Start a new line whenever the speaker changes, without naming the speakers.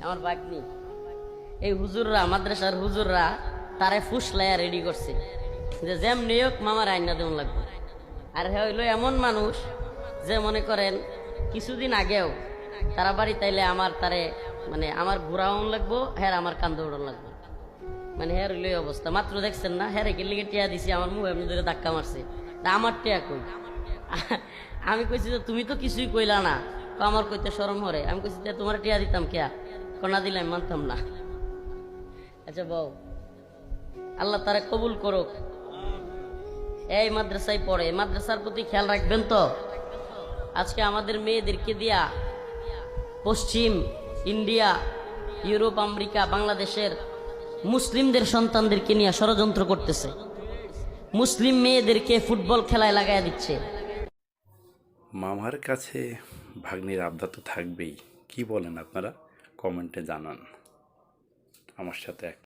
আমার বাগনি, এই হুজুররা মাদ্রাসার হুজুররা তারে ফুসলাইয়া রেডি করছে যে যেমনি হোক মামার আইনা দেওয়া লাগবে। আর হ্যাঁ হইলো এমন মানুষ যে মনে করেন কিছুদিন আগেও তারা বাড়ি তাইলে আমার তারে মানে আমার ঘোরাউন লাগবো, হ্যাঁ আমার কান্দে উড়ান লাগবে। মানে হ্যাঁ হইলো এই অবস্থা। মাত্র দেখছেন না, হ্যাঁ রেখে লিগে টিয়া দিছি, আমার মুখ এমনি ধরে ধাক্কা মারছে। তা আমার টিয়া কই? আমি কইছি যে তুমি তো কিছুই কইলা না, তো আমার কইতে শরম হরে। আমি কইছি তোমার টিয়া দিতাম কেয়া, কনা দিলে আমি মানতাম না। আচ্ছা বউ, আল্লাহ তারা কবুল করুক। এই মাদ্রাসায় পড়ে, মাদ্রাসার প্রতি খেয়াল রাখবেন তো। আজকে আমাদের মেয়েদেরকে দিয়া পশ্চিম ইন্ডিয়া, ইউরোপ, আমেরিকা, বাংলাদেশের মুসলিমদের সন্তানদেরকে নিয়ে ষড়যন্ত্র করতেছে। মুসলিম মেয়েদেরকে ফুটবল খেলায় লাগাইয়া দিচ্ছে।
মামার কাছে ভাগ্নির আবদার তো থাকবেই। কি বলেন আপনারা? কমেন্টে জানান। আমার সাথে